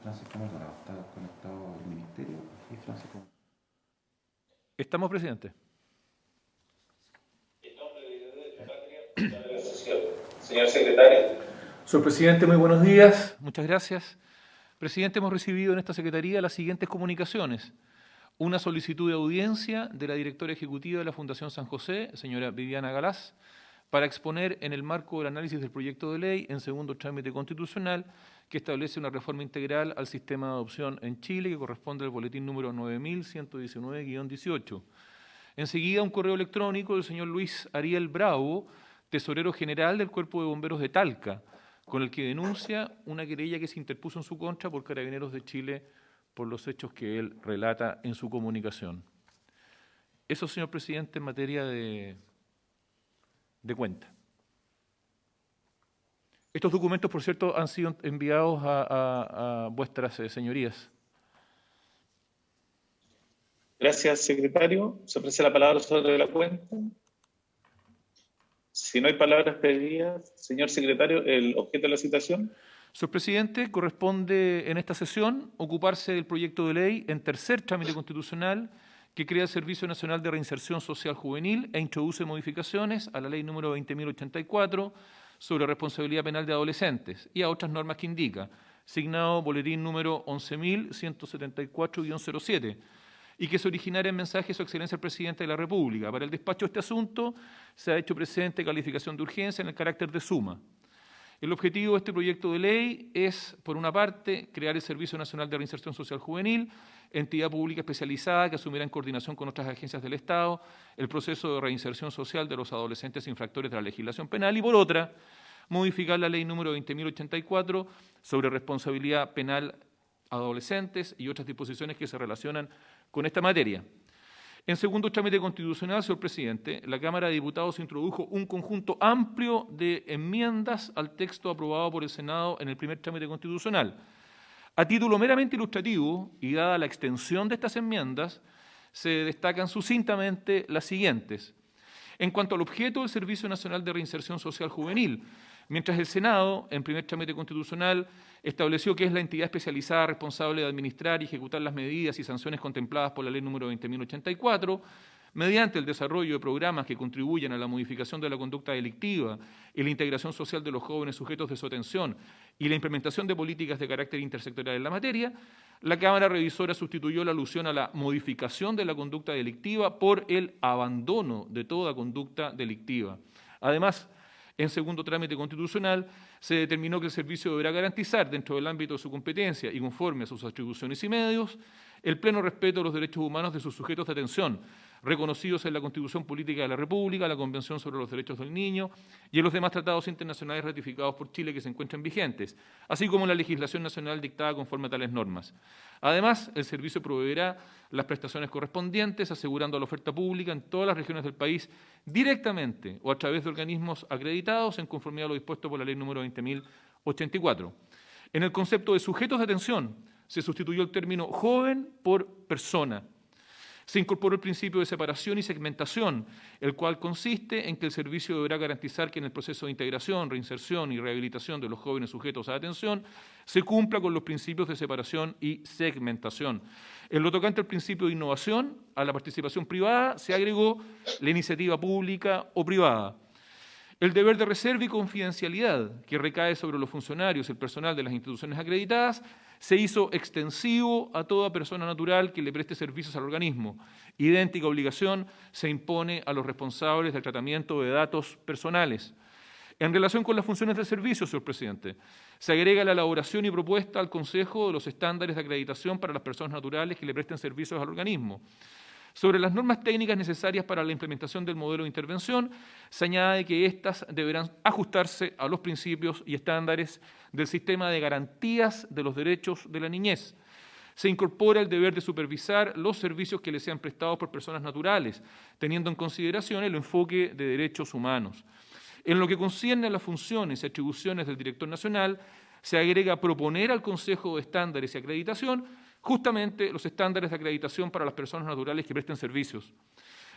Francisco Maldonado, está conectado al ministerio y Francisco. ¿Estamos, presidente? Señor secretario. Señor presidente, muy buenos días. Muchas gracias. Presidente, hemos recibido en esta secretaría las siguientes comunicaciones. Una solicitud de audiencia de la directora ejecutiva de la Fundación San José, señora Viviana Galás, para exponer en el marco del análisis del proyecto de ley en segundo trámite constitucional que establece una reforma integral al sistema de adopción en Chile que corresponde al boletín número 9119-18. Enseguida, un correo electrónico del señor Luis Ariel Bravo, tesorero general del Cuerpo de Bomberos de Talca, con el que denuncia una querella que se interpuso en su contra por Carabineros de Chile por los hechos que él relata en su comunicación. Eso, señor presidente, en materia de cuenta. Estos documentos, por cierto, han sido enviados a vuestras señorías. Gracias, secretario. Se ofrece la palabra sobre la cuenta. Si no hay palabras pedidas, señor secretario, el objeto de la citación. Señor presidente, corresponde en esta sesión ocuparse del proyecto de ley en tercer trámite constitucional que crea el Servicio Nacional de Reinserción Social Juvenil e introduce modificaciones a la ley número 20.084 sobre responsabilidad penal de adolescentes y a otras normas que indica, signado boletín número 11.174-07, y que se originara en mensaje de Su Excelencia el Presidente de la República. Para el despacho de este asunto se ha hecho presente calificación de urgencia en el carácter de suma. El objetivo de este proyecto de ley es, por una parte, crear el Servicio Nacional de Reinserción Social Juvenil, entidad pública especializada que asumirá en coordinación con otras agencias del Estado el proceso de reinserción social de los adolescentes infractores de la legislación penal, y por otra, modificar la ley número 20.084 sobre responsabilidad penal adolescentes y otras disposiciones que se relacionan con esta materia. En segundo trámite constitucional, señor presidente, la Cámara de Diputados introdujo un conjunto amplio de enmiendas al texto aprobado por el Senado en el primer trámite constitucional. A título meramente ilustrativo, y dada la extensión de estas enmiendas, se destacan sucintamente las siguientes. En cuanto al objeto del Servicio Nacional de Reinserción Social Juvenil, mientras el Senado, en primer trámite constitucional, estableció que es la entidad especializada responsable de administrar y ejecutar las medidas y sanciones contempladas por la ley número 20.084, mediante el desarrollo de programas que contribuyan a la modificación de la conducta delictiva y la integración social de los jóvenes sujetos de su atención y la implementación de políticas de carácter intersectorial en la materia, la Cámara Revisora sustituyó la alusión a la modificación de la conducta delictiva por el abandono de toda conducta delictiva. Además, en segundo trámite constitucional, se determinó que el servicio deberá garantizar, dentro del ámbito de su competencia y conforme a sus atribuciones y medios, el pleno respeto de los derechos humanos de sus sujetos de atención, reconocidos en la Constitución Política de la República, la Convención sobre los Derechos del Niño y en los demás tratados internacionales ratificados por Chile que se encuentran vigentes, así como en la legislación nacional dictada conforme a tales normas. Además, el servicio proveerá las prestaciones correspondientes, asegurando la oferta pública en todas las regiones del país directamente o a través de organismos acreditados en conformidad a lo dispuesto por la ley número 20.084. En el concepto de sujetos de atención se sustituyó el término joven por persona. Se incorporó el principio de separación y segmentación, el cual consiste en que el servicio deberá garantizar que en el proceso de integración, reinserción y rehabilitación de los jóvenes sujetos a atención se cumpla con los principios de separación y segmentación. En lo tocante al principio de innovación, a la participación privada, se agregó la iniciativa pública o privada. El deber de reserva y confidencialidad que recae sobre los funcionarios y el personal de las instituciones acreditadas se hizo extensivo a toda persona natural que le preste servicios al organismo. Idéntica obligación se impone a los responsables del tratamiento de datos personales. En relación con las funciones del servicio, señor presidente, se agrega la elaboración y propuesta al Consejo de los estándares de acreditación para las personas naturales que le presten servicios al organismo. Sobre las normas técnicas necesarias para la implementación del modelo de intervención, se añade que éstas deberán ajustarse a los principios y estándares del sistema de garantías de los derechos de la niñez. Se incorpora el deber de supervisar los servicios que le sean prestados por personas naturales, teniendo en consideración el enfoque de derechos humanos. En lo que concierne a las funciones y atribuciones del director nacional, se agrega proponer al Consejo de Estándares y Acreditación justamente los estándares de acreditación para las personas naturales que presten servicios.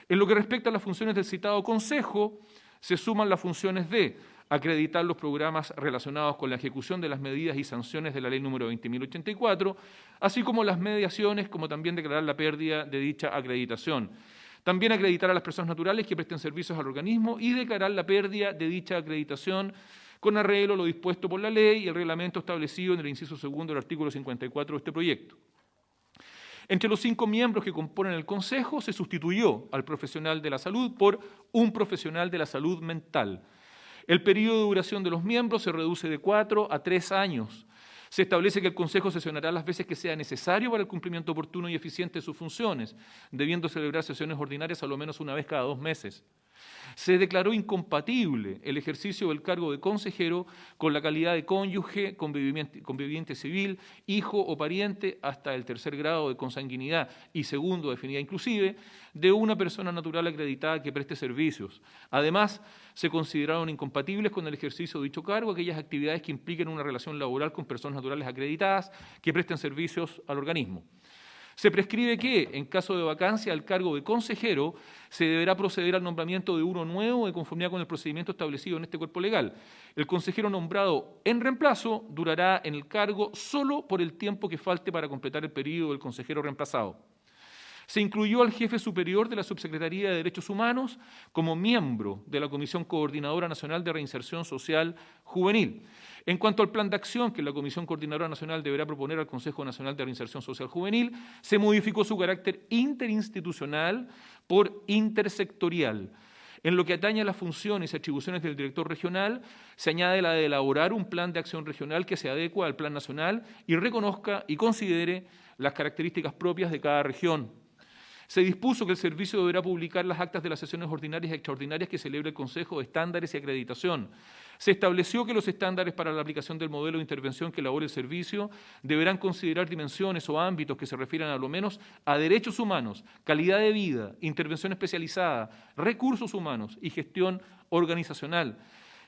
En lo que respecta a las funciones del citado Consejo, se suman las funciones de acreditar los programas relacionados con la ejecución de las medidas y sanciones de la Ley número 20.084, así como las mediaciones, como también declarar la pérdida de dicha acreditación. También acreditar a las personas naturales que presten servicios al organismo y declarar la pérdida de dicha acreditación con arreglo a lo dispuesto por la ley y el reglamento establecido en el inciso segundo del artículo 54 de este proyecto. Entre los 5 miembros que componen el Consejo se sustituyó al profesional de la salud por un profesional de la salud mental. El periodo de duración de los miembros se reduce de 4 a 3 años. Se establece que el Consejo sesionará las veces que sea necesario para el cumplimiento oportuno y eficiente de sus funciones, debiendo celebrar sesiones ordinarias a lo menos una vez cada 2 meses. Se declaró incompatible el ejercicio del cargo de consejero con la calidad de cónyuge, conviviente civil, hijo o pariente hasta el 3er grado de consanguinidad y segundo, definida inclusive, de una persona natural acreditada que preste servicios. Además, se consideraron incompatibles con el ejercicio de dicho cargo aquellas actividades que impliquen una relación laboral con personas naturales acreditadas que presten servicios al organismo. Se prescribe que, en caso de vacancia al cargo de consejero, se deberá proceder al nombramiento de uno nuevo de conformidad con el procedimiento establecido en este cuerpo legal. El consejero nombrado en reemplazo durará en el cargo solo por el tiempo que falte para completar el periodo del consejero reemplazado. Se incluyó al jefe superior de la Subsecretaría de Derechos Humanos como miembro de la Comisión Coordinadora Nacional de Reinserción Social Juvenil. En cuanto al plan de acción que la Comisión Coordinadora Nacional deberá proponer al Consejo Nacional de Reinserción Social Juvenil, se modificó su carácter interinstitucional por intersectorial. En lo que atañe a las funciones y atribuciones del director regional, se añade la de elaborar un plan de acción regional que se adecue al plan nacional y reconozca y considere las características propias de cada región. Se dispuso que el servicio deberá publicar las actas de las sesiones ordinarias y extraordinarias que celebre el Consejo de Estándares y Acreditación. Se estableció que los estándares para la aplicación del modelo de intervención que elabore el servicio deberán considerar dimensiones o ámbitos que se refieran a lo menos a derechos humanos, calidad de vida, intervención especializada, recursos humanos y gestión organizacional.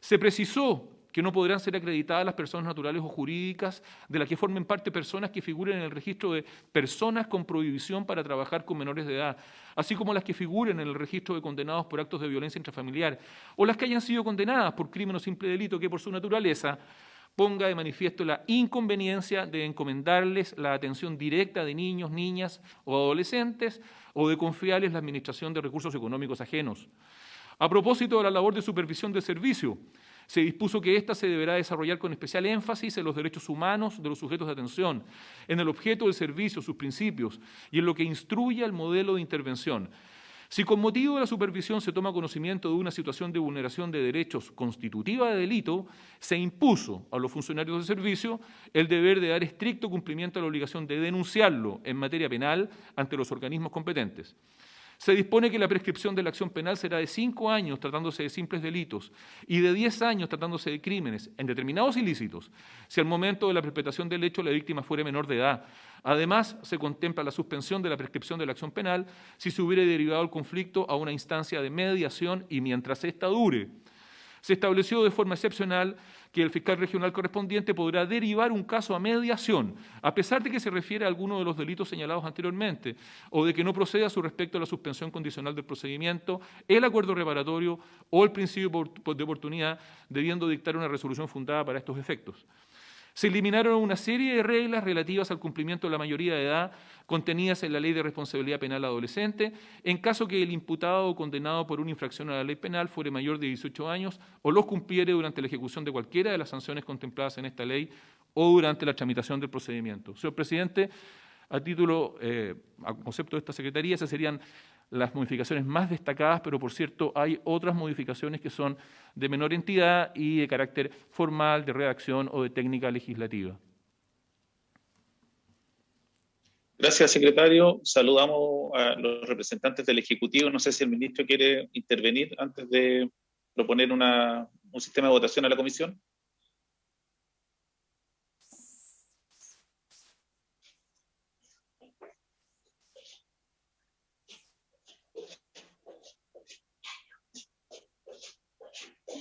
Se precisó que no podrán ser acreditadas las personas naturales o jurídicas de las que formen parte personas que figuren en el registro de personas con prohibición para trabajar con menores de edad, así como las que figuren en el registro de condenados por actos de violencia intrafamiliar, o las que hayan sido condenadas por crimen o simple delito que por su naturaleza ponga de manifiesto la inconveniencia de encomendarles la atención directa de niños, niñas o adolescentes, o de confiarles la administración de recursos económicos ajenos. A propósito de la labor de supervisión del servicio, se dispuso que ésta se deberá desarrollar con especial énfasis en los derechos humanos de los sujetos de atención, en el objeto del servicio, sus principios y en lo que instruye al modelo de intervención. Si con motivo de la supervisión se toma conocimiento de una situación de vulneración de derechos constitutiva de delito, se impuso a los funcionarios del servicio el deber de dar estricto cumplimiento a la obligación de denunciarlo en materia penal ante los organismos competentes. Se dispone que la prescripción de la acción penal será de 5 años tratándose de simples delitos y de 10 años tratándose de crímenes en determinados ilícitos, si al momento de la perpetración del hecho la víctima fuere menor de edad. Además, se contempla la suspensión de la prescripción de la acción penal si se hubiere derivado el conflicto a una instancia de mediación y mientras ésta dure. Se estableció de forma excepcional que el fiscal regional correspondiente podrá derivar un caso a mediación, a pesar de que se refiere a alguno de los delitos señalados anteriormente, o de que no proceda a su respecto a la suspensión condicional del procedimiento, el acuerdo reparatorio o el principio de oportunidad, debiendo dictar una resolución fundada para estos efectos. Se eliminaron una serie de reglas relativas al cumplimiento de la mayoría de edad contenidas en la Ley de Responsabilidad Penal Adolescente, en caso que el imputado o condenado por una infracción a la ley penal fuere mayor de 18 años o los cumpliere durante la ejecución de cualquiera de las sanciones contempladas en esta ley o durante la tramitación del procedimiento. Señor presidente, a concepto de esta Secretaría, esas serían las modificaciones más destacadas, pero por cierto hay otras modificaciones que son de menor entidad y de carácter formal, de redacción o de técnica legislativa. Gracias, secretario. Saludamos a los representantes del Ejecutivo. No sé si el ministro quiere intervenir antes de proponer un sistema de votación a la comisión.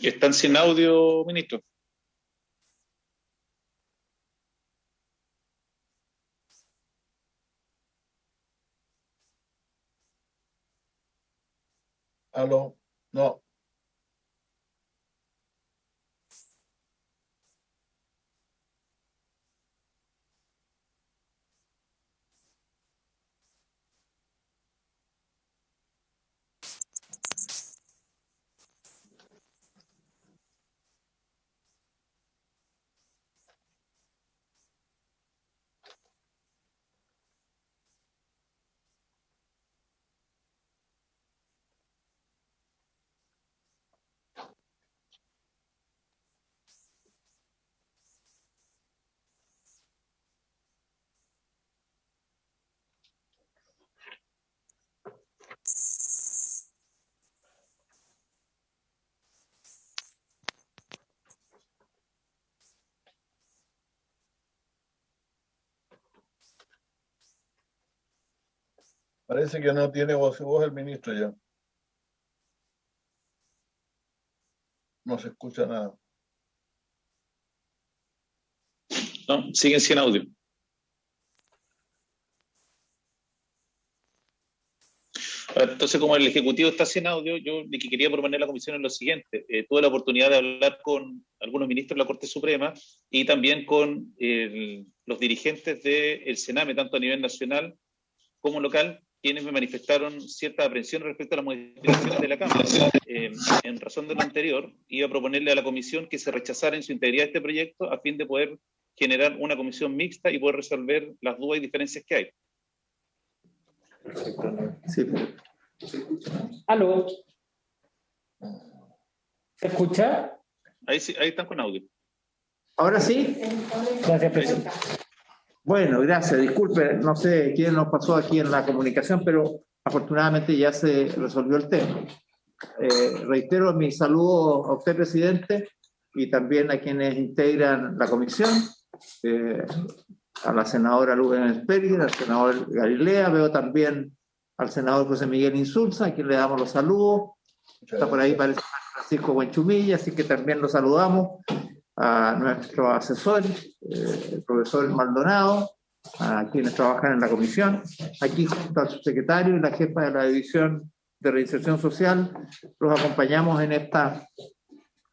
¿Están sin audio, ministro? Aló, no. Parece que no tiene voz el ministro ya. No se escucha nada. No, siguen sin audio. Entonces, como el Ejecutivo está sin audio, yo lo que quería proponer a la Comisión es lo siguiente. Tuve la oportunidad de hablar con algunos ministros de la Corte Suprema y también con los dirigentes del Sename, tanto a nivel nacional como local, quienes me manifestaron cierta aprensión respecto a las modificaciones de la Cámara. En razón de lo anterior, iba a proponerle a la Comisión que se rechazara en su integridad este proyecto a fin de poder generar una comisión mixta y poder resolver las dudas y diferencias que hay. Sí. ¿Aló? ¿Se escucha? Ahí están con audio. ¿Ahora sí? Gracias, presidente. Bueno, gracias. Disculpe, no sé quién nos pasó aquí en la comunicación, pero afortunadamente ya se resolvió el tema. Reitero mi saludo a usted, presidente, y también a quienes integran la comisión, a la senadora Luz Pérez, al senador Galilea, veo también al senador José Miguel Insulza, a quien le damos los saludos. Está por ahí, parece, Francisco Buenchumilla, así que también lo saludamos. A nuestro asesor, el profesor Maldonado, a quienes trabajan en la comisión, aquí junto al subsecretario y la jefa de la División de Reinserción Social, los acompañamos en esta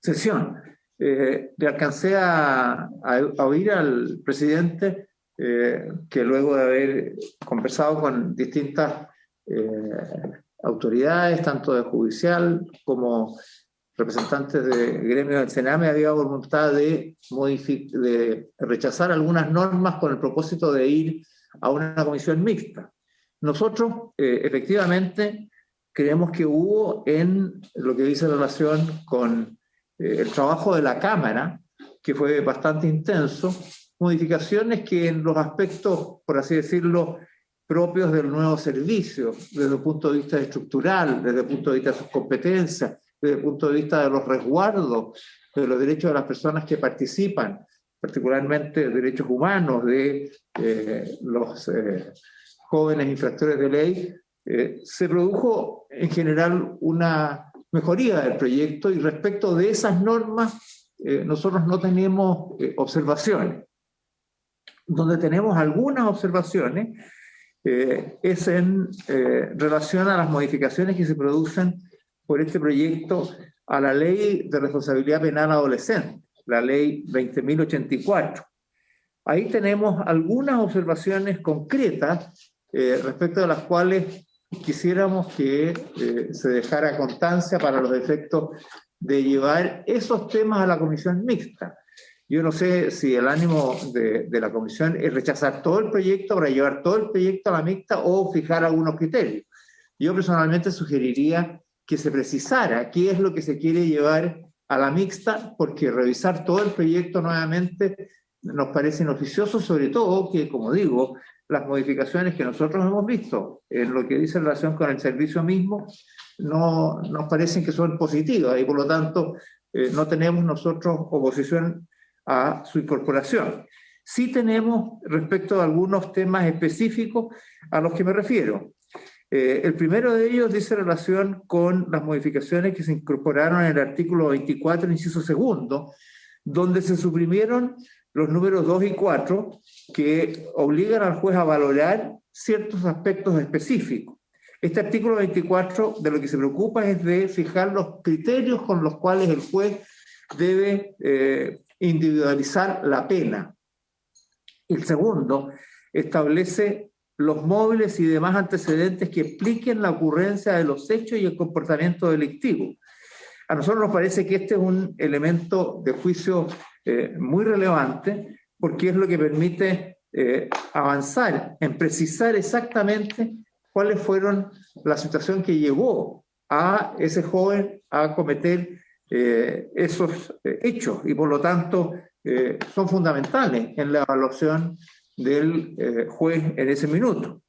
sesión. Le alcancé a oír al presidente que luego de haber conversado con distintas autoridades, tanto de judicial como representantes de gremios del Sename, había voluntad de rechazar algunas normas con el propósito de ir a una comisión mixta. Nosotros, efectivamente, creemos que hubo en lo que dice relación con el trabajo de la Cámara, que fue bastante intenso, modificaciones que en los aspectos, por así decirlo, propios del nuevo servicio, desde el punto de vista estructural, desde el punto de vista de sus competencias, desde el punto de vista de los resguardos, de los derechos de las personas que participan, particularmente derechos humanos de los jóvenes infractores de ley, se produjo en general una mejoría del proyecto y respecto de esas normas nosotros no tenemos observaciones. Donde tenemos algunas observaciones es en relación a las modificaciones que se producen por este proyecto a la Ley de Responsabilidad Penal Adolescente, la Ley 20.084. Ahí tenemos algunas observaciones concretas respecto de las cuales quisiéramos que se dejara constancia para los efectos de llevar esos temas a la comisión mixta. Yo no sé si el ánimo de la comisión es rechazar todo el proyecto para llevar todo el proyecto a la mixta o fijar algunos criterios. Yo personalmente sugeriría que se precisara qué es lo que se quiere llevar a la mixta, porque revisar todo el proyecto nuevamente nos parece inoficioso, sobre todo que, como digo, las modificaciones que nosotros hemos visto en lo que dice en relación con el servicio mismo no nos parecen que son positivas y por lo tanto no tenemos nosotros oposición a su incorporación. Sí tenemos respecto a algunos temas específicos a los que me refiero. El primero de ellos dice relación con las modificaciones que se incorporaron en el artículo 24, inciso segundo, donde se suprimieron los números 2 y 4 que obligan al juez a valorar ciertos aspectos específicos. Este artículo 24 de lo que se preocupa es de fijar los criterios con los cuales el juez debe individualizar la pena. El segundo establece los móviles y demás antecedentes que expliquen la ocurrencia de los hechos y el comportamiento delictivo. A nosotros nos parece que este es un elemento de juicio muy relevante porque es lo que permite avanzar en precisar exactamente cuáles fueron la situación que llevó a ese joven a cometer esos hechos y por lo tanto son fundamentales en la evaluación del juez en ese minuto.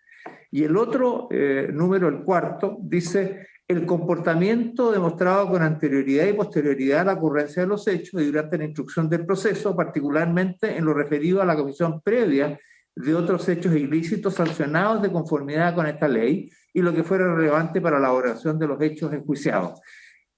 Y el otro número, el cuarto, dice el comportamiento demostrado con anterioridad y posterioridad a la ocurrencia de los hechos y durante la instrucción del proceso, particularmente en lo referido a la comisión previa de otros hechos ilícitos sancionados de conformidad con esta ley y lo que fuera relevante para la elaboración de los hechos enjuiciados.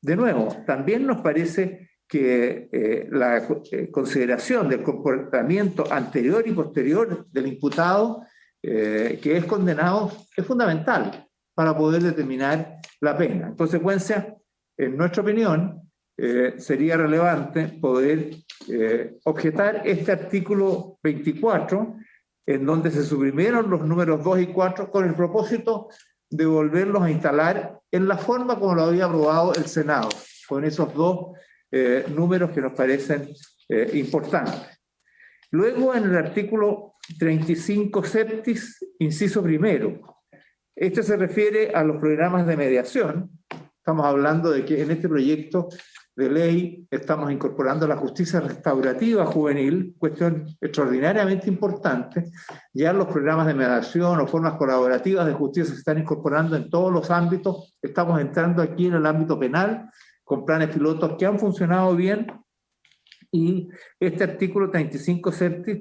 De nuevo, también nos parece que la consideración del comportamiento anterior y posterior del imputado que es condenado es fundamental para poder determinar la pena. En consecuencia, en nuestra opinión, sería relevante poder objetar este artículo 24, en donde se suprimieron los números 2 y 4 con el propósito de volverlos a instalar en la forma como lo había aprobado el Senado, con esos dos números que nos parecen importantes. Luego, en el artículo 35 septis, inciso primero, este se refiere a los programas de mediación. Estamos hablando de que en este proyecto de ley estamos incorporando la justicia restaurativa juvenil, cuestión extraordinariamente importante. Ya los programas de mediación o formas colaborativas de justicia se están incorporando en todos los ámbitos. Estamos entrando aquí en el ámbito penal con planes pilotos que han funcionado bien, y este artículo 35 septis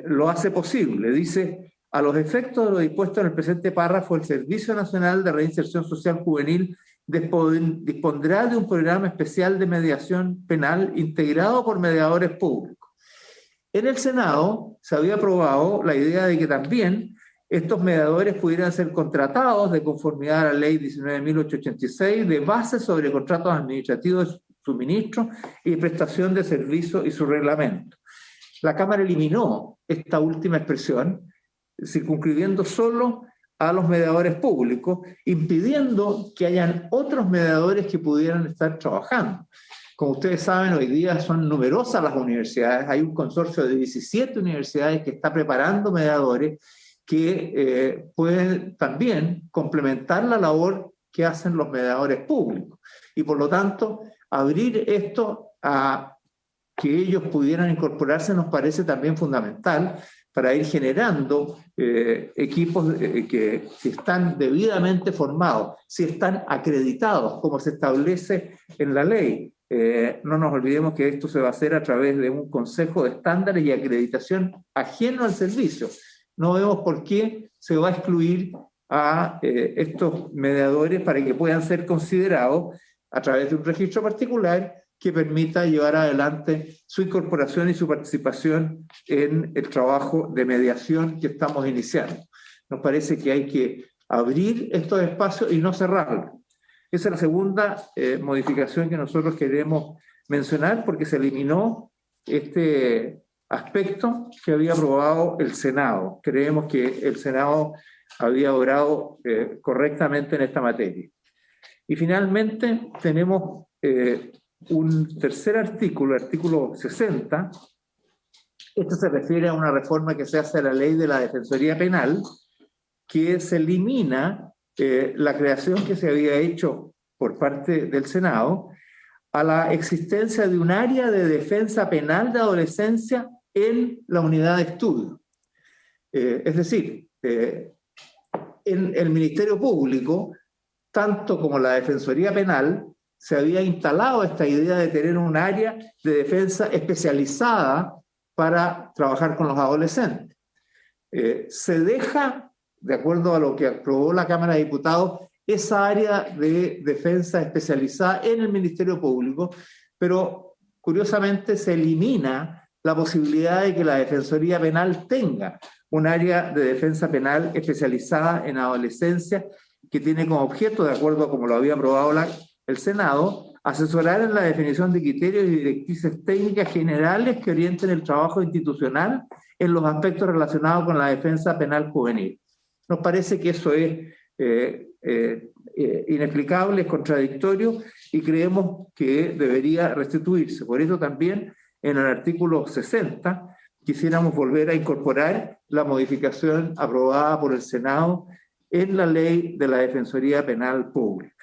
lo hace posible. Dice: a los efectos de lo dispuesto en el presente párrafo, el Servicio Nacional de Reinserción Social Juvenil dispondrá de un programa especial de mediación penal integrado por mediadores públicos. En el Senado se había aprobado la idea de que también estos mediadores pudieran ser contratados de conformidad a la ley 19.886 de base sobre contratos administrativos de suministro y prestación de servicios y su reglamento. La Cámara eliminó esta última expresión, circunscribiendo solo a los mediadores públicos, impidiendo que hayan otros mediadores que pudieran estar trabajando. Como ustedes saben, hoy día son numerosas las universidades, hay un consorcio de 17 universidades que está preparando mediadores que pueden también complementar la labor que hacen los mediadores públicos. Y por lo tanto, abrir esto a que ellos pudieran incorporarse nos parece también fundamental para ir generando equipos que, si están debidamente formados, si están acreditados, como se establece en la ley. No nos olvidemos que esto se va a hacer a través de un consejo de estándares y acreditación ajeno al servicio. No vemos por qué se va a excluir a estos mediadores para que puedan ser considerados a través de un registro particular que permita llevar adelante su incorporación y su participación en el trabajo de mediación que estamos iniciando. Nos parece que hay que abrir estos espacios y no cerrarlos. Esa es la segunda modificación que nosotros queremos mencionar, porque se eliminó este aspecto que había aprobado el Senado. Creemos que el Senado había obrado correctamente en esta materia. Y finalmente tenemos un tercer artículo, el artículo 60. Este se refiere a una reforma que se hace a la ley de la Defensoría Penal, que se elimina la creación que se había hecho por parte del Senado a la existencia de un área de defensa penal de adolescencia en la unidad de estudio. Es decir, en el Ministerio Público, tanto como la Defensoría Penal, se había instalado esta idea de tener un área de defensa especializada para trabajar con los adolescentes. Se deja, de acuerdo a lo que aprobó la Cámara de Diputados, esa área de defensa especializada en el Ministerio Público, pero curiosamente se elimina la posibilidad de que la Defensoría Penal tenga un área de defensa penal especializada en adolescencia que tiene como objeto, de acuerdo a como lo había aprobado el Senado, asesorar en la definición de criterios y directrices técnicas generales que orienten el trabajo institucional en los aspectos relacionados con la defensa penal juvenil. Nos parece que eso es inexplicable, es contradictorio y creemos que debería restituirse. Por eso también en el artículo 60 quisiéramos volver a incorporar la modificación aprobada por el Senado en la ley de la Defensoría Penal Pública.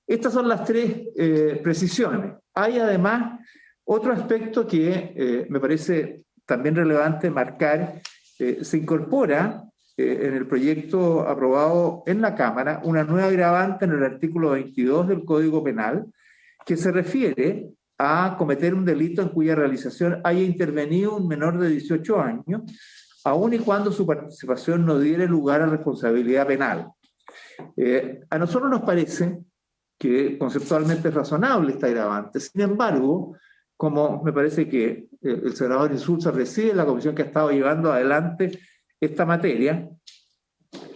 Estas son las tres precisiones. Hay además otro aspecto que me parece también relevante marcar. Se incorpora en el proyecto aprobado en la Cámara una nueva agravante en el artículo 22 del Código Penal que se refiere a cometer un delito en cuya realización haya intervenido un menor de 18 años aun y cuando su participación no diere lugar a responsabilidad penal. A nosotros nos parece que conceptualmente es razonable esta agravante. Sin embargo, como me parece que el senador Insulza preside en la comisión que ha estado llevando adelante esta materia,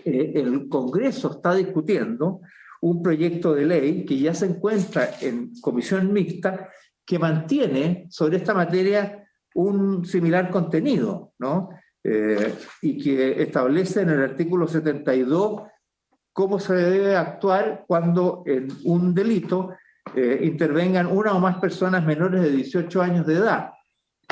el Congreso está discutiendo un proyecto de ley que ya se encuentra en comisión mixta que mantiene sobre esta materia un similar contenido, ¿no? Y que establece en el artículo 72 cómo se debe actuar cuando en un delito intervengan una o más personas menores de 18 años de edad.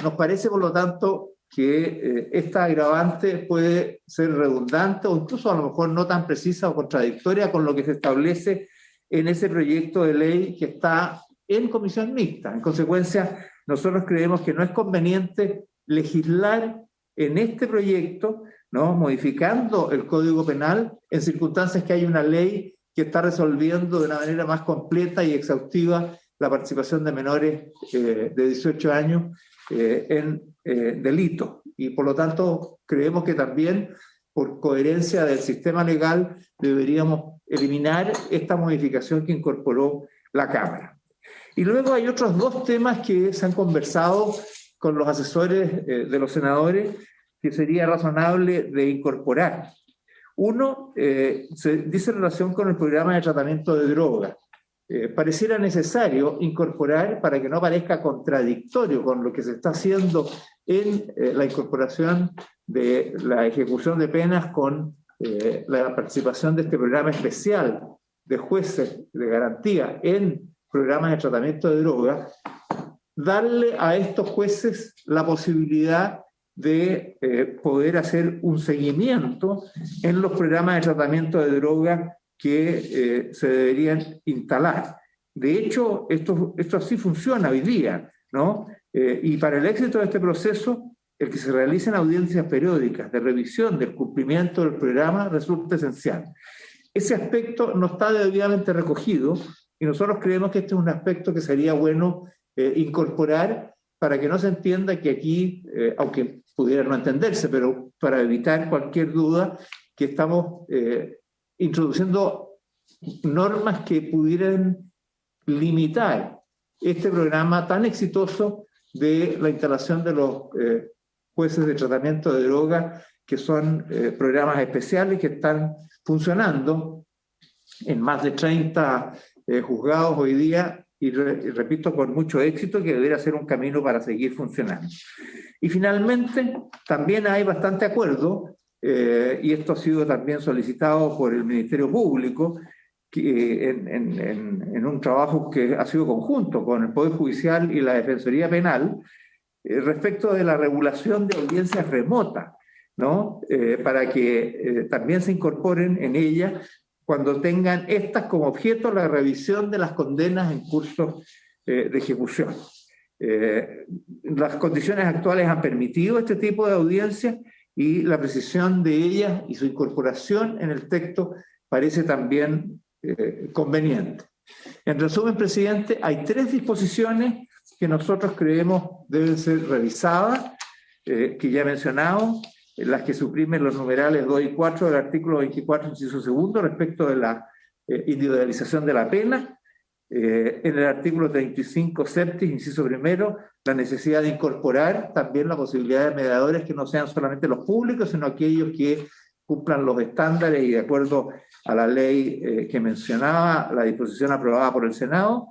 Nos parece, por lo tanto, que esta agravante puede ser redundante o incluso a lo mejor no tan precisa o contradictoria con lo que se establece en ese proyecto de ley que está en comisión mixta. En consecuencia, nosotros creemos que no es conveniente legislar en este proyecto, ¿no?, modificando el Código Penal en circunstancias que hay una ley que está resolviendo de una manera más completa y exhaustiva la participación de menores de 18 años en delitos. Y por lo tanto, creemos que también, por coherencia del sistema legal, deberíamos eliminar esta modificación que incorporó la Cámara. Y luego hay otros dos temas que se han conversado con los asesores de los senadores que sería razonable de incorporar. Uno, se dice en relación con el programa de tratamiento de drogas. Pareciera necesario incorporar, para que no parezca contradictorio con lo que se está haciendo en la incorporación de la ejecución de penas con la participación de este programa especial de jueces de garantía en programas de tratamiento de drogas, darle a estos jueces la posibilidad de poder hacer un seguimiento en los programas de tratamiento de drogas que se deberían instalar. De hecho, esto así funciona hoy día, ¿no? Y para el éxito de este proceso, el que se realicen audiencias periódicas de revisión del cumplimiento del programa resulta esencial. Ese aspecto no está debidamente recogido y nosotros creemos que este es un aspecto que sería bueno incorporar para que no se entienda que aquí, aunque pudiera no entenderse, pero para evitar cualquier duda, que estamos introduciendo normas que pudieran limitar este programa tan exitoso de la instalación de los jueces de tratamiento de drogas, que son programas especiales que están funcionando en más de 30 juzgados hoy día, y repito, con mucho éxito, que debería ser un camino para seguir funcionando. Y finalmente, también hay bastante acuerdo, y esto ha sido también solicitado por el Ministerio Público, que en un trabajo que ha sido conjunto con el Poder Judicial y la Defensoría Penal, respecto de la regulación de audiencias remotas, ¿no? Para que también se incorporen en ella cuando tengan estas como objeto la revisión de las condenas en curso de ejecución. Las condiciones actuales han permitido este tipo de audiencias y la precisión de ellas y su incorporación en el texto parece también conveniente. En resumen, presidente, hay 3 disposiciones que nosotros creemos deben ser revisadas, que ya he mencionado, las que suprimen los numerales 2 y 4 del artículo 24, inciso segundo, respecto de la individualización de la pena. En el artículo 35, septis, inciso primero, la necesidad de incorporar también la posibilidad de mediadores que no sean solamente los públicos, sino aquellos que cumplan los estándares y de acuerdo a la ley que mencionaba, la disposición aprobada por el Senado,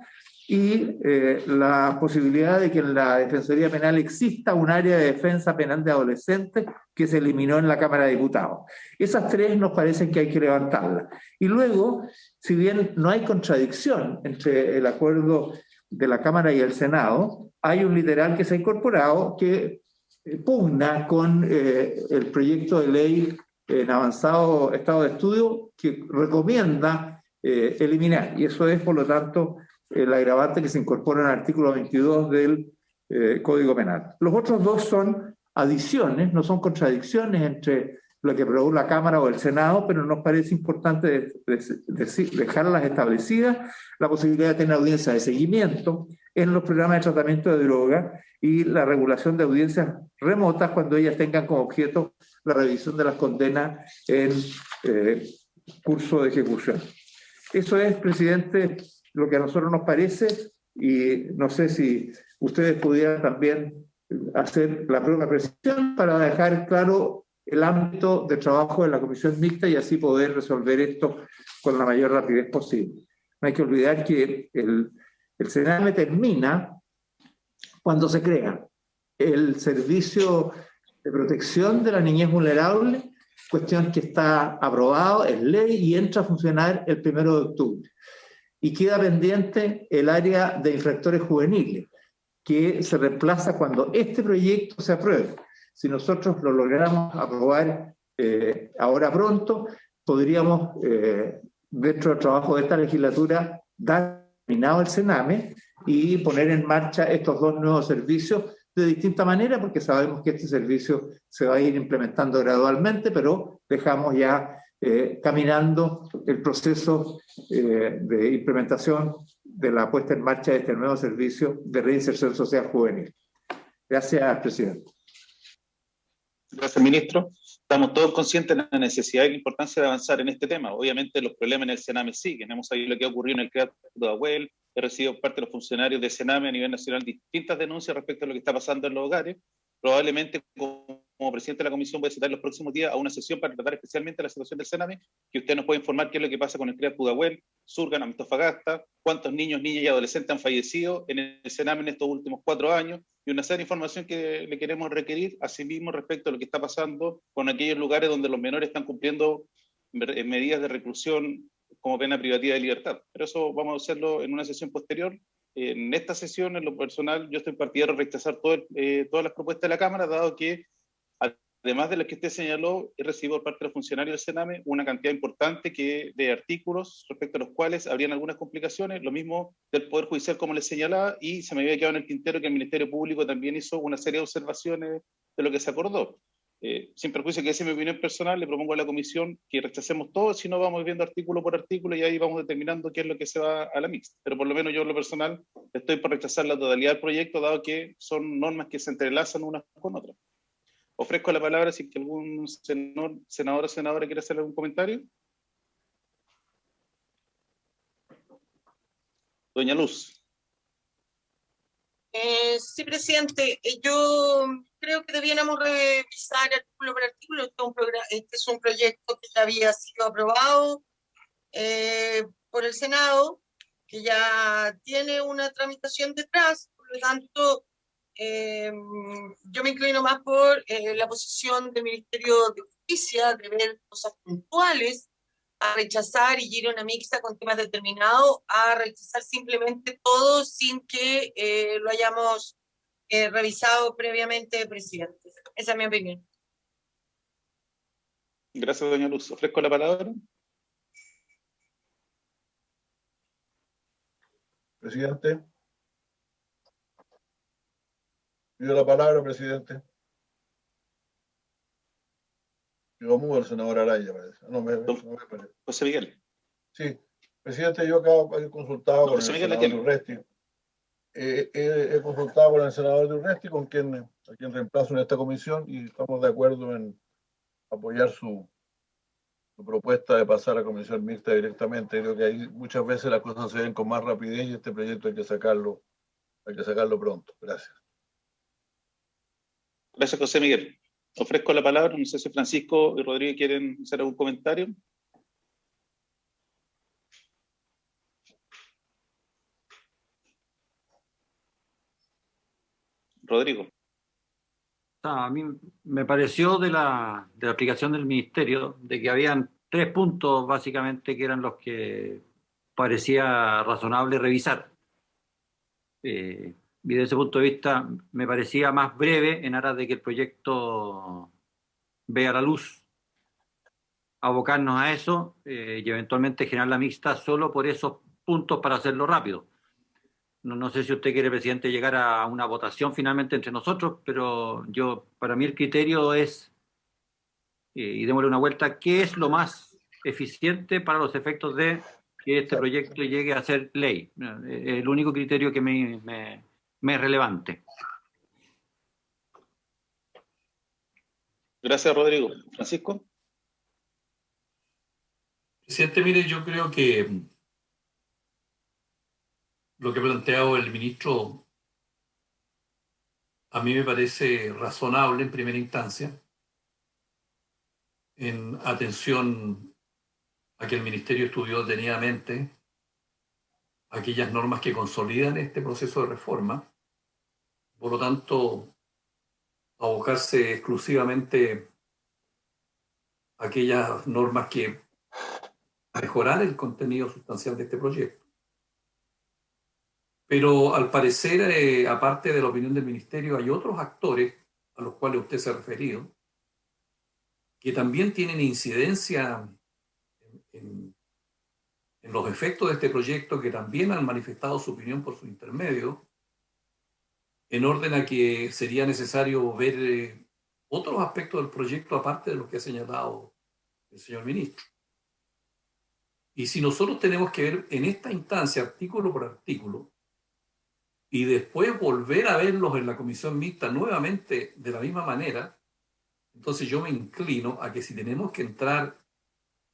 y la posibilidad de que en la Defensoría Penal exista un área de defensa penal de adolescentes que se eliminó en la Cámara de Diputados. Esas 3 nos parecen que hay que levantarlas. Y luego, si bien no hay contradicción entre el acuerdo de la Cámara y el Senado, hay un literal que se ha incorporado que pugna con el proyecto de ley en avanzado estado de estudio que recomienda eliminar. Y eso es, por lo tanto, el agravante que se incorpora en el artículo 22 del Código Penal. Los otros 2 son adiciones, no son contradicciones entre lo que aprobó la Cámara o el Senado, pero nos parece importante dejarlas establecidas, la posibilidad de tener audiencias de seguimiento en los programas de tratamiento de droga y la regulación de audiencias remotas cuando ellas tengan como objeto la revisión de las condenas en curso de ejecución. Eso es, presidente, lo que a nosotros nos parece, y no sé si ustedes pudieran también hacer la propia precisión para dejar claro el ámbito de trabajo de la comisión mixta y así poder resolver esto con la mayor rapidez posible. No hay que olvidar que el Sename termina cuando se crea el servicio de protección de la niñez vulnerable, cuestión que está aprobado, es ley y entra a funcionar el 1 de octubre. Y queda pendiente el área de infractores juveniles, que se reemplaza cuando este proyecto se apruebe. Si nosotros lo logramos aprobar ahora pronto, podríamos, dentro del trabajo de esta legislatura, dar terminado el Sename y poner en marcha estos dos nuevos servicios de distinta manera, porque sabemos que este servicio se va a ir implementando gradualmente, pero dejamos ya caminando el proceso de implementación de la puesta en marcha de este nuevo servicio de reinserción social juvenil. Gracias, presidente. Gracias, ministro. Estamos todos conscientes de la necesidad y la importancia de avanzar en este tema. Obviamente los problemas en el Sename siguen. Hemos sabido lo que ha ocurrido en el CREAT de Ahuel. He recibido parte de los funcionarios de Sename a nivel nacional distintas denuncias respecto a lo que está pasando en los hogares. Probablemente como presidente de la comisión voy a citar los próximos días a una sesión para tratar especialmente la situación del Sename, que usted nos puede informar qué es lo que pasa con el CREAT Pudahuel, Surgan, Antofagasta, cuántos niños, niñas y adolescentes han fallecido en el Sename en estos últimos 4 años, y una serie de información que le queremos requerir, asimismo respecto a lo que está pasando con aquellos lugares donde los menores están cumpliendo medidas de reclusión como pena privativa de libertad. Pero eso vamos a hacerlo en una sesión posterior. En esta sesión, en lo personal, yo estoy partidario de rechazar todas las propuestas de la Cámara, dado que, además de las que usted señaló, he recibido por parte de los funcionarios del Sename una cantidad importante de artículos respecto a los cuales habrían algunas complicaciones, lo mismo del Poder Judicial, como les señalaba, y se me había quedado en el tintero que el Ministerio Público también hizo una serie de observaciones de lo que se acordó. Sin perjuicio que esa es mi opinión personal, le propongo a la comisión que rechacemos todo, si no vamos viendo artículo por artículo y ahí vamos determinando qué es lo que se va a la mixta. Pero por lo menos yo en lo personal estoy por rechazar la totalidad del proyecto, dado que son normas que se entrelazan unas con otras. Ofrezco la palabra si que algún senador o senadora quiere hacer algún comentario. Doña Luz. Sí, presidente. Yo creo que debiéramos revisar artículo por artículo. Este es un proyecto que ya había sido aprobado por el Senado, que ya tiene una tramitación detrás. Por lo tanto, yo me inclino más por la posición del Ministerio de Justicia, de ver cosas puntuales, a rechazar y ir a una mixta con temas determinados, a rechazar simplemente todo sin que lo hayamos revisado previamente, presidente. Esa es mi opinión. Gracias, doña Luz. Ofrezco la palabra. Presidente. Pido la palabra, presidente. Digo, mudo el senador Araya, parece. No me parece. José Miguel. Sí, presidente, yo acabo de consultado con el José Miguel, senador de Urresti. He consultado con el senador de Urresti, a quien reemplazo en esta comisión, y estamos de acuerdo en apoyar su propuesta de pasar a comisión mixta directamente. Creo que ahí muchas veces las cosas se ven con más rapidez y este proyecto hay que sacarlo pronto. Gracias. Gracias, José Miguel. Ofrezco la palabra. No sé si Francisco y Rodrigo quieren hacer algún comentario. Rodrigo. A mí me pareció de la aplicación del ministerio de que habían 3 puntos básicamente que eran los que parecía razonable revisar. Y desde ese punto de vista me parecía más breve en aras de que el proyecto vea la luz, abocarnos a eso y eventualmente generar la mixta solo por esos puntos para hacerlo rápido. No sé si usted quiere, presidente, llegar a una votación finalmente entre nosotros, pero para mí el criterio es y démosle una vuelta, ¿qué es lo más eficiente para los efectos de que este proyecto llegue a ser ley? El único criterio que me es relevante. Gracias, Rodrigo. Francisco. Presidente, mire, yo creo que lo que ha planteado el ministro a mí me parece razonable en primera instancia, en atención a que el Ministerio estudió detenidamente aquellas normas que consolidan este proceso de reforma. Por lo tanto, abocarse exclusivamente a aquellas normas que mejorar el contenido sustancial de este proyecto. Pero al parecer, aparte de la opinión del Ministerio, hay otros actores a los cuales usted se ha referido que también tienen incidencia en los efectos de este proyecto, que también han manifestado su opinión por su intermedio, en orden a que sería necesario ver otros aspectos del proyecto aparte de lo que ha señalado el señor ministro. Y si nosotros tenemos que ver en esta instancia artículo por artículo y después volver a verlos en la comisión mixta nuevamente de la misma manera, entonces yo me inclino a que si tenemos que entrar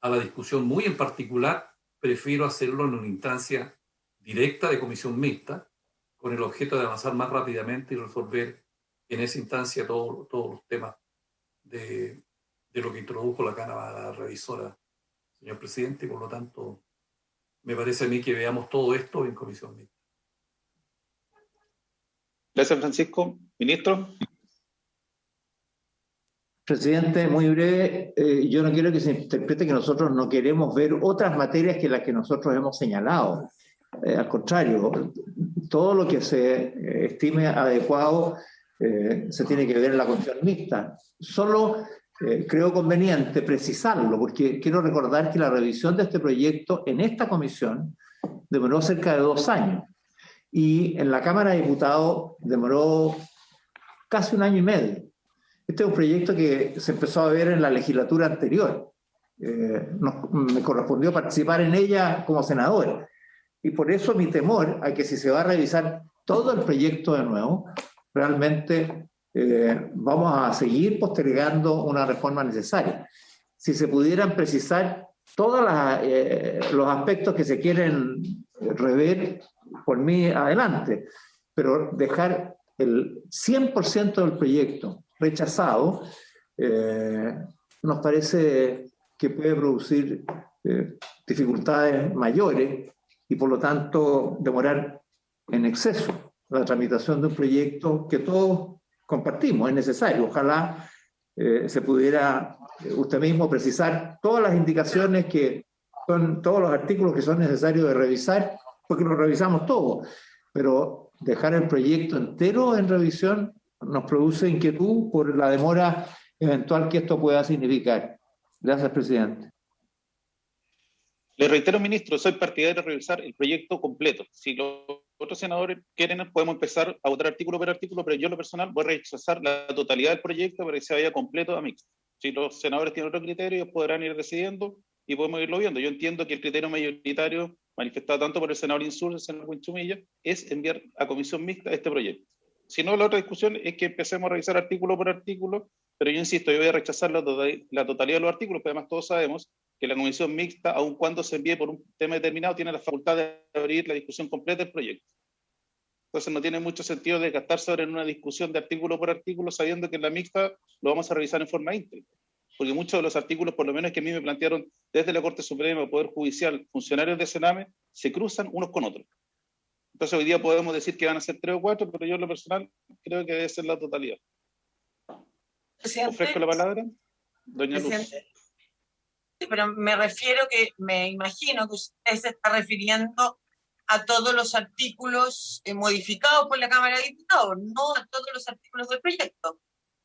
a la discusión muy en particular, prefiero hacerlo en una instancia directa de comisión mixta, con el objeto de avanzar más rápidamente y resolver en esa instancia todos los temas de lo que introdujo la Cámara Revisora, señor presidente, y por lo tanto me parece a mí que veamos todo esto en comisión mixta. Gracias, Francisco. Ministro. Presidente, muy breve, yo no quiero que se interprete que nosotros no queremos ver otras materias que las que nosotros hemos señalado. Al contrario, todo lo que se estime adecuado se tiene que ver en la comisión mixta. Solo creo conveniente precisarlo, porque quiero recordar que la revisión de este proyecto en esta comisión demoró cerca de 2 años y en la Cámara de Diputados demoró casi 1 año y medio. Este es un proyecto que se empezó a ver en la legislatura anterior. Me correspondió participar en ella como senador. Y por eso mi temor a que si se va a revisar todo el proyecto de nuevo, realmente vamos a seguir postergando una reforma necesaria. Si se pudieran precisar todos los aspectos que se quieren rever, por mí adelante, pero dejar el 100% del proyecto rechazado nos parece que puede producir dificultades mayores y por lo tanto demorar en exceso la tramitación de un proyecto que todos compartimos, es necesario. Ojalá se pudiera usted mismo precisar todas las indicaciones que son, todos los artículos que son necesarios de revisar, porque los revisamos todos, pero dejar el proyecto entero en revisión nos produce inquietud por la demora eventual que esto pueda significar. Gracias, presidente. Le reitero, ministro, soy partidario de revisar el proyecto completo. Si los otros senadores quieren, podemos empezar a votar artículo por artículo, pero yo en lo personal voy a rechazar la totalidad del proyecto para que se vaya completo a mixto. Si los senadores tienen otro criterio, ellos podrán ir decidiendo y podemos irlo viendo. Yo entiendo que el criterio mayoritario, manifestado tanto por el senador Insur, el senador Huinchumilla, es enviar a comisión mixta este proyecto. Si no, la otra discusión es que empecemos a revisar artículo por artículo, pero yo insisto, yo voy a rechazar la totalidad de los artículos, pero además todos sabemos que la comisión mixta, aun cuando se envíe por un tema determinado, tiene la facultad de abrir la discusión completa del proyecto. Entonces no tiene mucho sentido desgastarse ahora en una discusión de artículo por artículo, sabiendo que en la mixta lo vamos a revisar en forma íntegra. Porque muchos de los artículos, por lo menos que a mí me plantearon desde la Corte Suprema, Poder Judicial, funcionarios de Sename, se cruzan unos con otros. Entonces hoy día podemos decir que van a ser 3 o 4, pero yo en lo personal creo que debe ser la totalidad. Ofrezco la palabra. Doña Luz. Sí, pero me imagino que usted se está refiriendo a todos los artículos modificados por la Cámara de Diputados, no a todos los artículos del proyecto.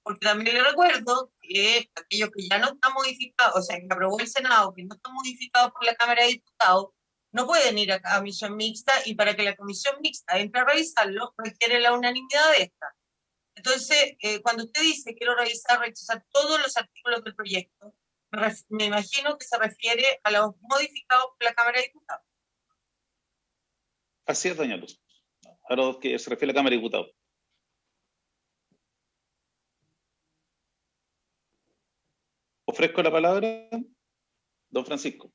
Porque también le recuerdo que aquellos que ya no están modificados, o sea, que aprobó el Senado, que no están modificados por la Cámara de Diputados, no pueden ir a comisión mixta, y para que la comisión mixta entre a revisarlo requiere la unanimidad de esta. Entonces, cuando usted dice quiero revisar, rechazar todos los artículos del proyecto, me imagino que se refiere a los modificados por la Cámara de Diputados. Así es, doña Luz. A lo que se refiere a la Cámara de Diputados. Ofrezco la palabra, don Francisco.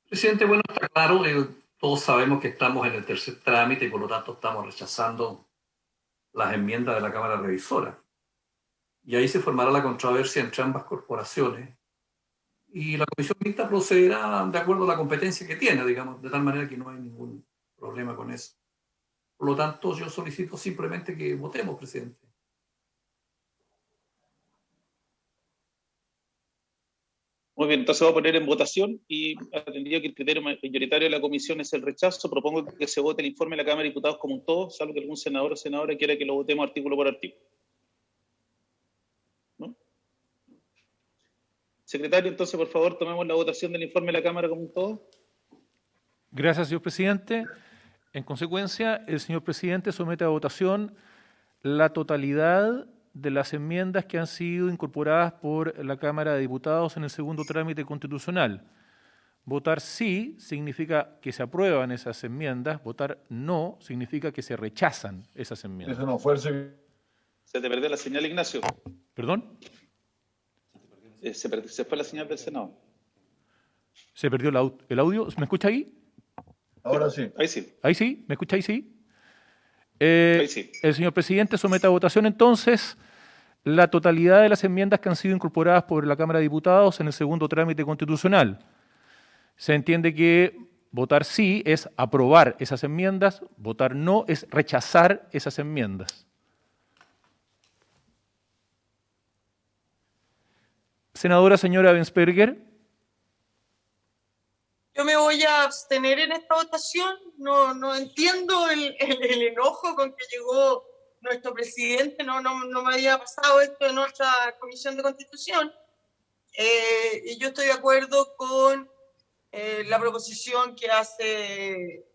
Presidente, bueno, está claro, todos sabemos que estamos en el tercer trámite y por lo tanto estamos rechazando las enmiendas de la Cámara Revisora. Y ahí se formará la controversia entre ambas corporaciones y la comisión mixta procederá de acuerdo a la competencia que tiene, digamos, de tal manera que no hay ningún problema con eso. Por lo tanto, yo solicito simplemente que votemos, presidente. Muy bien, entonces voy a poner en votación y atendido que el criterio mayoritario de la comisión es el rechazo, propongo que se vote el informe de la Cámara de Diputados como un todo, salvo que algún senador o senadora quiera que lo votemos artículo por artículo. ¿No? Secretario, entonces, por favor, tomemos la votación del informe de la Cámara como un todo. Gracias, señor presidente. En consecuencia, el señor presidente somete a votación la totalidad de las enmiendas que han sido incorporadas por la Cámara de Diputados en el segundo trámite constitucional. Votar sí significa que se aprueban esas enmiendas, votar no significa que se rechazan esas enmiendas. Eso no fue el... Se te perdió la señal, Ignacio. ¿Perdón? Se fue la señal del Senado. ¿Se perdió el audio? ¿Me escucha ahí? Ahora sí. Ahí sí. ¿Ahí sí? ¿Me escucha ahí sí? Ahí sí. El señor presidente somete a votación entonces la totalidad de las enmiendas que han sido incorporadas por la Cámara de Diputados en el segundo trámite constitucional. Se entiende que votar sí es aprobar esas enmiendas, votar no es rechazar esas enmiendas. Senadora señora Bensperger. Yo me voy a abstener en esta votación. No entiendo el enojo con que llegó nuestro presidente. No me había pasado esto en nuestra Comisión de Constitución. Y yo estoy de acuerdo con la proposición que hace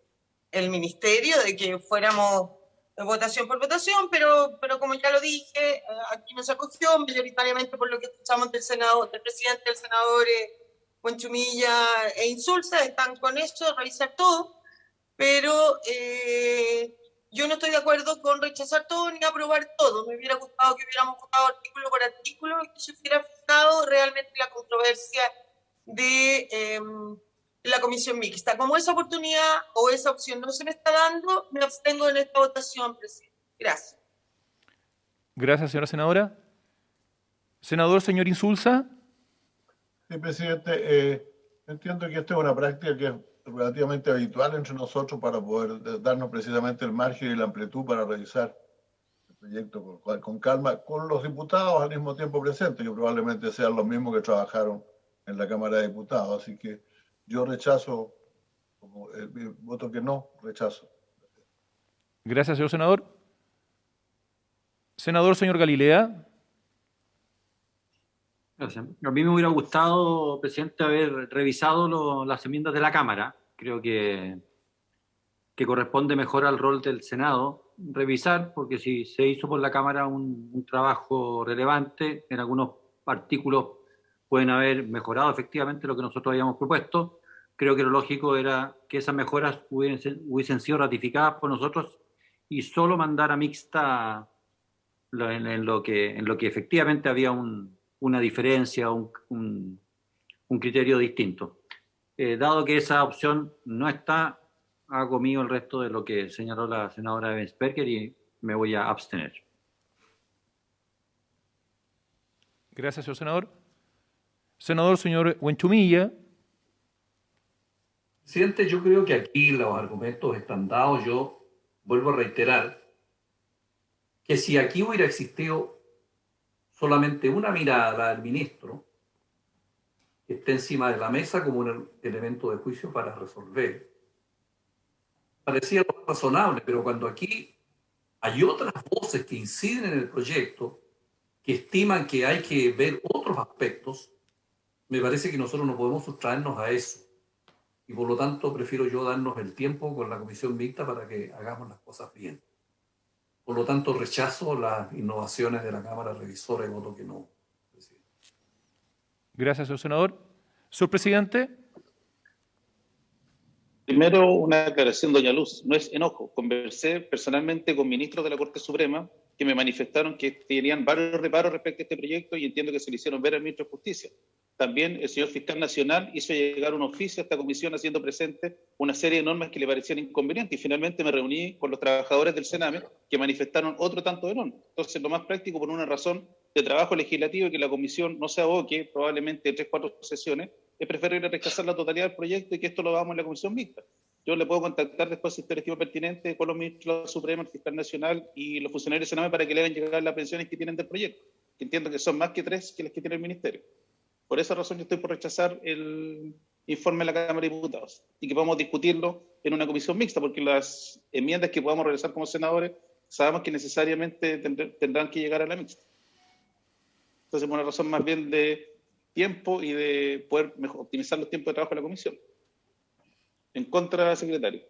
el Ministerio de que fuéramos votación por votación, pero como ya lo dije, aquí no se acogió mayoritariamente por lo que escuchamos del presidente, del senador Buenchumilla e Insulza, están con eso, revisar todo, pero yo no estoy de acuerdo con rechazar todo ni aprobar todo. Me hubiera gustado que hubiéramos votado artículo por artículo y que se hubiera fijado realmente la controversia de la comisión mixta. Como esa oportunidad o esa opción no se me está dando, me abstengo en esta votación, presidente. Gracias. Gracias, señora senadora. Senador, señor Insulza. Sí, presidente, entiendo que esta es una práctica que es relativamente habitual entre nosotros para poder darnos precisamente el margen y la amplitud para revisar el proyecto con calma, con los diputados al mismo tiempo presentes, que probablemente sean los mismos que trabajaron en la Cámara de Diputados. Así que yo rechazo, voto que no, rechazo. Gracias, señor senador. Senador, señor Galilea. Gracias. A mí me hubiera gustado, presidente, haber revisado las enmiendas de la Cámara. Creo que corresponde mejor al rol del Senado revisar, porque si se hizo por la Cámara un trabajo relevante, en algunos artículos pueden haber mejorado efectivamente lo que nosotros habíamos propuesto. Creo que lo lógico era que esas mejoras hubiesen sido ratificadas por nosotros y solo mandar a mixta en lo que efectivamente había una diferencia, un criterio distinto. Dado que esa opción no está, hago mío el resto de lo que señaló la senadora Bensperger y me voy a abstener. Gracias, señor senador. Senador, señor Buenchumilla. Presidente, yo creo que aquí los argumentos están dados. Yo vuelvo a reiterar que si aquí hubiera existido solamente una mirada del ministro que esté encima de la mesa como un elemento de juicio para resolver, parecía lo más razonable, pero cuando aquí hay otras voces que inciden en el proyecto, que estiman que hay que ver otros aspectos, me parece que nosotros no podemos sustraernos a eso. Y por lo tanto prefiero yo darnos el tiempo con la comisión mixta para que hagamos las cosas bien. Por lo tanto, rechazo las innovaciones de la Cámara Revisora y voto que no. Presidente. Gracias, señor senador. Señor presidente. Primero, una aclaración, doña Luz, no es enojo. Conversé personalmente con ministros de la Corte Suprema que me manifestaron que tenían varios reparos respecto a este proyecto y entiendo que se le hicieron ver al ministro de Justicia. También el señor fiscal nacional hizo llegar un oficio a esta comisión haciendo presente una serie de normas que le parecían inconvenientes y finalmente me reuní con los trabajadores del Sename que manifestaron otro tanto de normas. Entonces, lo más práctico, por una razón de trabajo legislativo y que la comisión no se aboque probablemente 3 o 4 sesiones, es preferible rechazar la totalidad del proyecto y que esto lo hagamos en la comisión mixta. Yo le puedo contactar después, si usted estime pertinente, con los ministros de la Suprema, el fiscal nacional y los funcionarios del Sename para que le hagan llegar las pensiones que tienen del proyecto, que entiendo que son más que 3 que las que tiene el Ministerio. Por esa razón yo estoy por rechazar el informe de la Cámara de Diputados y que podamos discutirlo en una comisión mixta, porque las enmiendas que podamos realizar como senadores sabemos que necesariamente tendrán que llegar a la mixta. Entonces, por una razón más bien de tiempo y de poder optimizar los tiempos de trabajo de la comisión. En contra, secretario.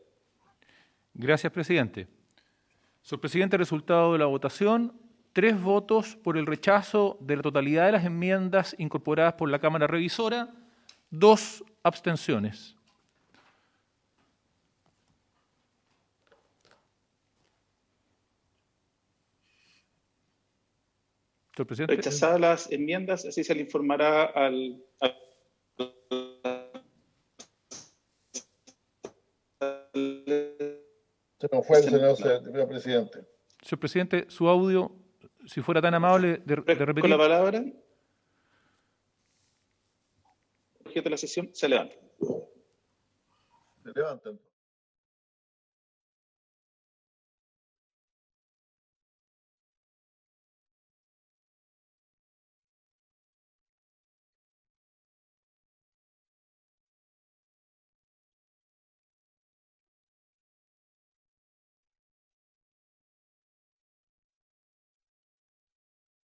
Gracias, presidente. Señor presidente, resultado de la votación: 3 votos por el rechazo de la totalidad de las enmiendas incorporadas por la Cámara Revisora, 2 abstenciones. Señor presidente. Rechazadas las enmiendas, así se le informará Se nos fue el señor presidente. Señor presidente, su audio, si fuera tan amable de repetir. Con la palabra, objeto de la sesión, se levanta. Se levanta entonces.